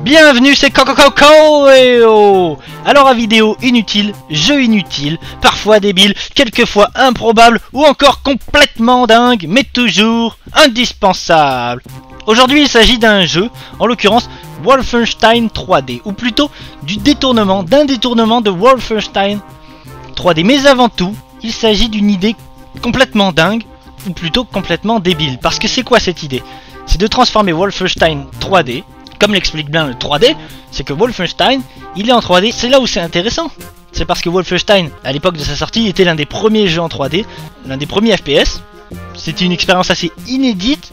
Bienvenue, c'est Coco. Alors à vidéo inutile, jeu inutile, parfois débile, quelquefois improbable ou encore complètement dingue, mais toujours indispensable. Aujourd'hui il s'agit d'un jeu, en l'occurrence Wolfenstein 3D, ou plutôt d'un détournement de Wolfenstein 3D. Mais avant tout, il s'agit d'une idée complètement dingue, ou plutôt complètement débile. Parce que c'est quoi cette idée? C'est de transformer Wolfenstein 3D, comme l'explique bien le 3D, c'est que Wolfenstein, il est en 3D, c'est là où c'est intéressant. C'est parce que Wolfenstein, à l'époque de sa sortie, était l'un des premiers jeux en 3D, l'un des premiers FPS. C'était une expérience assez inédite.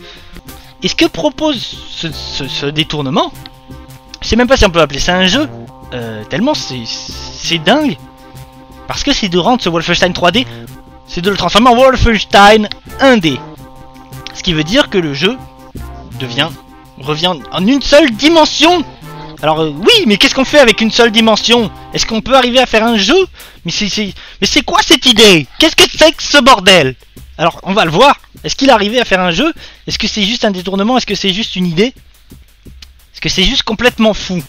Et ce que propose ce détournement, je sais même pas si on peut appeler ça un jeu, tellement c'est dingue. Parce que c'est de rendre ce Wolfenstein 3D, c'est de le transformer en Wolfenstein 1D. Ce qui veut dire que le jeu revient en une seule dimension. Alors oui, mais qu'est-ce qu'on fait avec une seule dimension? Est-ce qu'on peut arriver à faire un jeu? Mais c'est quoi cette idée? Qu'est-ce que c'est que ce bordel? Alors on va le voir. Est-ce qu'il est arrivé à faire un jeu? Est-ce que c'est juste un détournement? Est-ce que c'est juste une idée? Est-ce que c'est juste complètement fou?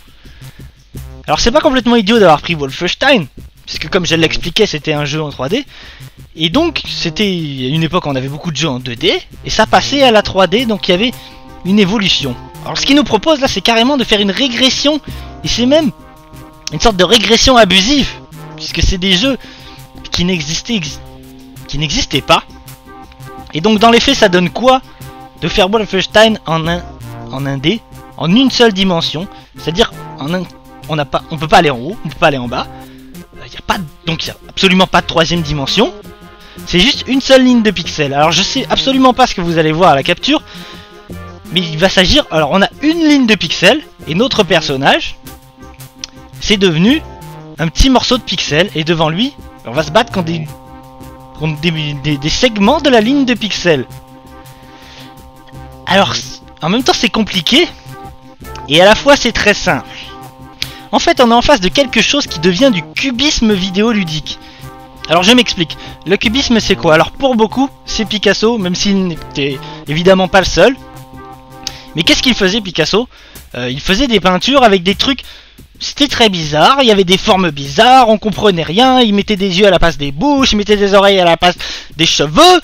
Alors c'est pas complètement idiot d'avoir pris Wolfenstein, puisque comme je l'expliquais, c'était un jeu en 3D. Et donc c'était une époque où on avait beaucoup de jeux en 2D, et ça passait à la 3D, donc il y avait une évolution. Alors ce qu'il nous propose là, c'est carrément de faire une régression, et c'est même une sorte de régression abusive, puisque c'est des jeux qui n'existaient pas. Et donc dans les faits, ça donne quoi de faire Wolfenstein en 1D, en une seule dimension, c'est-à-dire on peut pas aller en haut, on peut pas aller en bas, donc il n'y a absolument pas de troisième dimension, c'est juste une seule ligne de pixels. Alors je sais absolument pas ce que vous allez voir à la capture, mais il va s'agir, alors on a une ligne de pixels, et notre personnage, c'est devenu un petit morceau de pixels, et devant lui, on va se battre contre des segments de la ligne de pixels. Alors, en même temps c'est compliqué, et à la fois c'est très simple. En fait, on est en face de quelque chose qui devient du cubisme vidéoludique. Alors je m'explique, le cubisme c'est quoi? Alors pour beaucoup, c'est Picasso, même s'il n'était évidemment pas le seul. Mais qu'est-ce qu'il faisait Picasso? Il faisait des peintures avec des trucs, c'était très bizarre, il y avait des formes bizarres, on comprenait rien, il mettait des yeux à la place des bouches, il mettait des oreilles à la place des cheveux.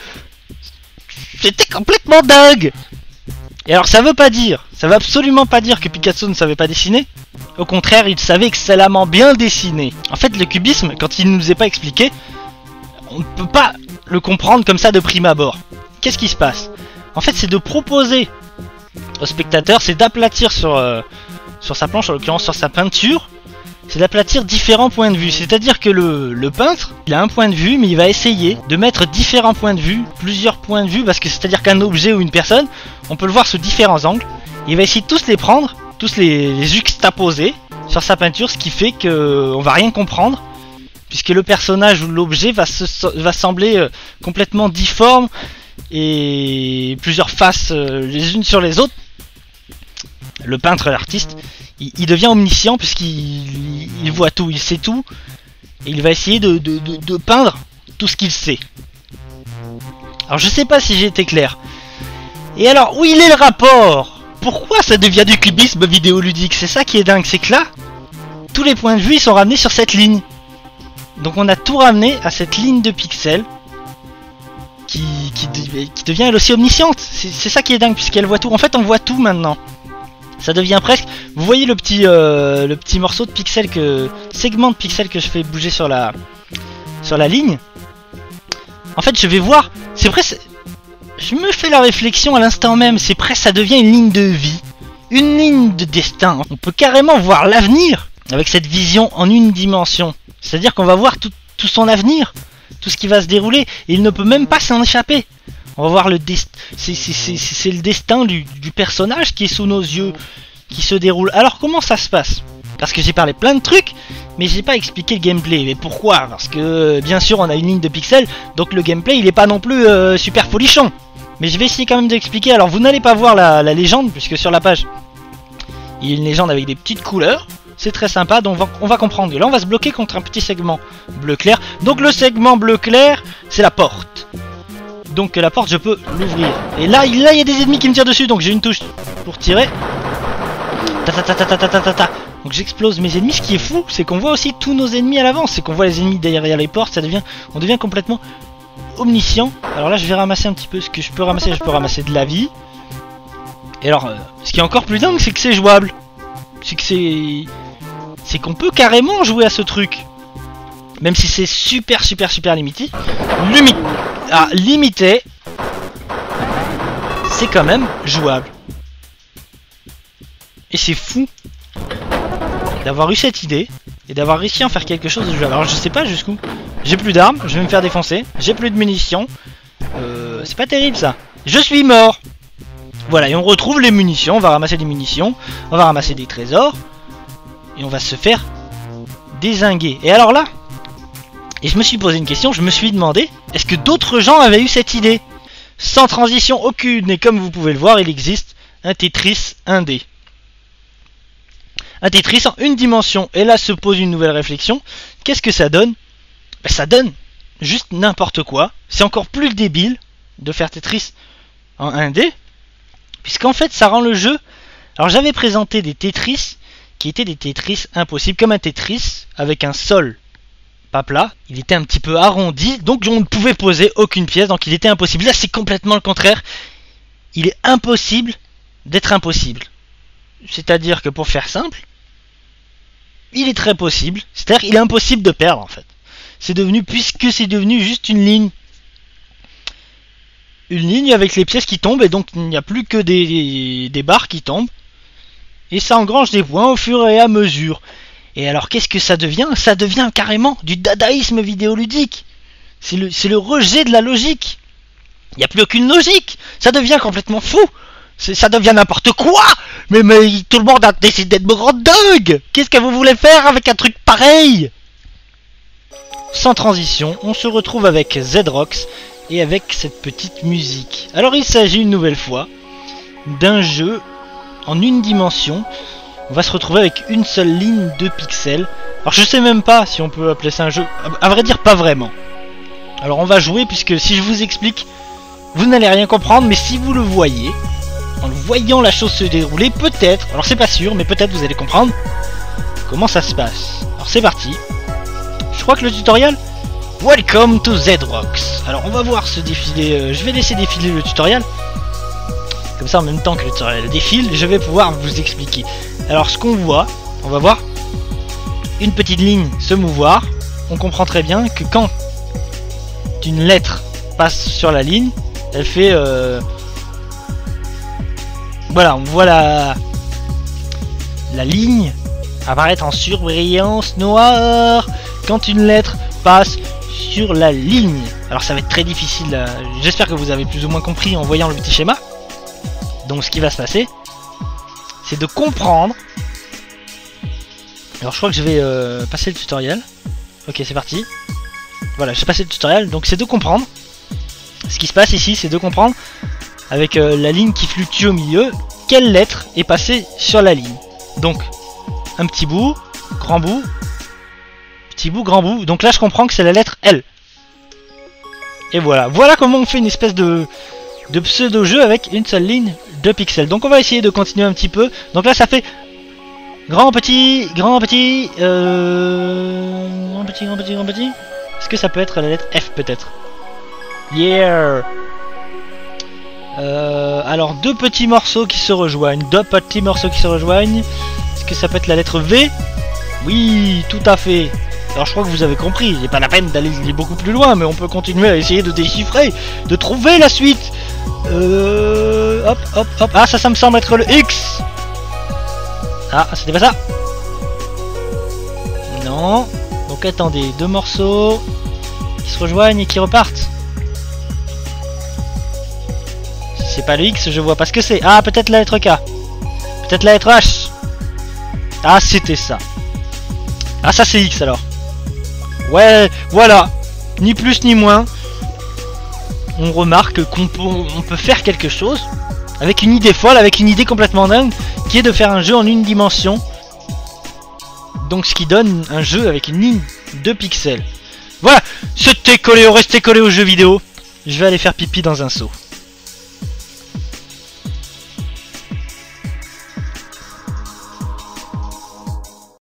C'était complètement dingue. Et alors ça veut absolument pas dire que Picasso ne savait pas dessiner. Au contraire, il savait excellemment bien dessiner. En fait, le cubisme, quand il ne nous est pas expliqué, on ne peut pas le comprendre comme ça de prime abord. Qu'est-ce qui se passe? En fait, c'est de proposer au spectateur, c'est d'aplatir sur sa planche, en l'occurrence sur sa peinture, c'est d'aplatir différents points de vue. C'est-à-dire que le peintre, il a un point de vue, mais il va essayer de mettre différents points de vue, plusieurs points de vue, parce que c'est-à-dire qu'un objet ou une personne, on peut le voir sous différents angles. Il va essayer de tous les prendre, tous les juxtaposer sur sa peinture, ce qui fait qu'on va rien comprendre, puisque le personnage ou l'objet va sembler complètement difforme, et plusieurs faces les unes sur les autres. Le peintre, l'artiste, il devient omniscient puisqu'il voit tout, il sait tout, et il va essayer de peindre tout ce qu'il sait. Alors je sais pas si j'ai été clair. Et alors, où il est le rapport? Pourquoi ça devient du cubisme vidéoludique? C'est ça qui est dingue, c'est que là, tous les points de vue ils sont ramenés sur cette ligne. Donc on a tout ramené à cette ligne de pixels qui devient elle aussi omnisciente. C'est ça qui est dingue, puisqu'elle voit tout. En fait on voit tout maintenant. Ça devient presque... Vous voyez le petit morceau de pixels segment de pixels que je fais bouger sur la ligne. En fait je vais voir, c'est presque... Je me fais la réflexion à l'instant même, c'est presque, ça devient une ligne de vie, une ligne de destin. On peut carrément voir l'avenir avec cette vision en une dimension. C'est-à-dire qu'on va voir tout son avenir, tout ce qui va se dérouler, et il ne peut même pas s'en échapper. On va voir le destin, c'est le destin du personnage qui est sous nos yeux, qui se déroule. Alors comment ça se passe? Parce que j'ai parlé plein de trucs, mais j'ai pas expliqué le gameplay. Mais pourquoi? Parce que bien sûr on a une ligne de pixels, donc le gameplay il est pas non plus super folichon. Mais je vais essayer quand même d'expliquer. Alors vous n'allez pas voir la légende, puisque sur la page il y a une légende avec des petites couleurs. c'est très sympa, donc on va comprendre. Là on va se bloquer contre un petit segment bleu clair. Donc le segment bleu clair, c'est la porte. Donc la porte je peux l'ouvrir. Et là il y a des ennemis qui me tirent dessus, donc j'ai une touche pour tirer. Ta. Donc j'explose mes ennemis. Ce qui est fou, c'est qu'on voit aussi tous nos ennemis à l'avance. C'est qu'on voit les ennemis derrière les portes, on devient complètement omniscient. Alors là je vais ramasser un petit peu ce que je peux ramasser. Je peux ramasser de la vie. Et alors ce qui est encore plus dingue, c'est que c'est jouable. C'est qu'on peut carrément jouer à ce truc. Même si c'est super limité. Limité. C'est quand même jouable. Et c'est fou d'avoir eu cette idée et d'avoir réussi à en faire quelque chose de jouable. Alors je sais pas jusqu'où. J'ai plus d'armes, je vais me faire défoncer. J'ai plus de munitions. C'est pas terrible ça. Je suis mort. Voilà, et on retrouve les munitions. On va ramasser des munitions. On va ramasser des trésors. Et on va se faire dézinguer. Et alors là, et je me suis posé une question. Je me suis demandé, est-ce que d'autres gens avaient eu cette idée? Sans transition aucune. Et comme vous pouvez le voir, il existe un Tetris 1D. Un Tetris en une dimension. Et là se pose une nouvelle réflexion. Qu'est-ce que ça donne? Ben, ça donne juste n'importe quoi. C'est encore plus débile de faire Tetris en 1D. Puisqu'en fait ça rend le jeu... Alors j'avais présenté des Tetris qui étaient des Tetris impossibles. Comme un Tetris avec un sol pas plat. Il était un petit peu arrondi. Donc on ne pouvait poser aucune pièce. Donc il était impossible. Là c'est complètement le contraire. Il est impossible d'être impossible. C'est-à-dire que pour faire simple, il est très possible. C'est-à-dire qu'il est impossible de perdre en fait. C'est devenu, puisque c'est devenu juste une ligne. Une ligne avec les pièces qui tombent. Et donc il n'y a plus que des barres qui tombent. Et ça engrange des points au fur et à mesure. Et alors qu'est-ce que ça devient? Ça devient carrément du dadaïsme vidéoludique. C'est le rejet de la logique. Il n'y a plus aucune logique. Ça devient complètement fou. Ça devient n'importe quoi. Mais tout le monde a décidé de me rendre dingue. Qu'est-ce que vous voulez faire avec un truc pareil? Sans transition, on se retrouve avec Zedrox et avec cette petite musique. Alors il s'agit une nouvelle fois d'un jeu en une dimension. On va se retrouver avec une seule ligne de pixels. Alors je sais même pas si on peut appeler ça un jeu. À vrai dire pas vraiment. Alors on va jouer, puisque si je vous explique, vous n'allez rien comprendre. Mais si vous le voyez, en le voyant la chose se dérouler, peut-être, alors c'est pas sûr, mais peut-être vous allez comprendre comment ça se passe. Alors c'est parti. Je crois que le tutoriel... Welcome to Zedrox. Alors on va voir se défiler, je vais laisser défiler le tutoriel. Comme ça en même temps que le tutoriel défile, je vais pouvoir vous expliquer. Alors ce qu'on voit, on va voir une petite ligne se mouvoir. On comprend très bien que quand une lettre passe sur la ligne, elle fait... Voilà, on voit la ligne apparaître en surbrillance noire quand une lettre passe sur la ligne. Alors ça va être très difficile, j'espère que vous avez plus ou moins compris en voyant le petit schéma. Donc ce qui va se passer, c'est de comprendre. Alors je crois que je vais passer le tutoriel. Ok, c'est parti. Voilà, j'ai passé le tutoriel, donc c'est de comprendre. Ce qui se passe ici, c'est de comprendre, avec la ligne qui fluctue au milieu, quelle lettre est passée sur la ligne. Donc, un petit bout, grand bout, petit bout, grand bout. Donc là, je comprends que c'est la lettre L. Et voilà. Voilà comment on fait une espèce de pseudo-jeu avec une seule ligne de pixels. Donc on va essayer de continuer un petit peu. Donc là, ça fait grand, petit, grand, petit, grand, petit, grand, petit, grand, petit. Est-ce que ça peut être la lettre F peut-être? Yeah. Alors deux petits morceaux qui se rejoignent. Deux petits morceaux qui se rejoignent. Est-ce que ça peut être la lettre V? Oui, tout à fait. Alors je crois que vous avez compris. Il n'est pas la peine d'aller beaucoup plus loin, mais on peut continuer à essayer de déchiffrer, de trouver la suite. Hop, hop, hop. Ah, ça me semble être le X. Ah, c'était pas ça. Non. Donc attendez, deux morceaux qui se rejoignent et qui repartent. C'est pas le X, je vois pas ce que c'est. Ah, peut-être la lettre K. Peut-être la lettre H. Ah, c'était ça. Ah, ça c'est X alors. Ouais, voilà. Ni plus ni moins. On remarque qu'on peut faire quelque chose avec une idée folle, avec une idée complètement dingue, qui est de faire un jeu en une dimension. Donc ce qui donne un jeu avec une ligne de pixels. Voilà, c'était collé, restez collé aux jeux vidéo. Je vais aller faire pipi dans un seau.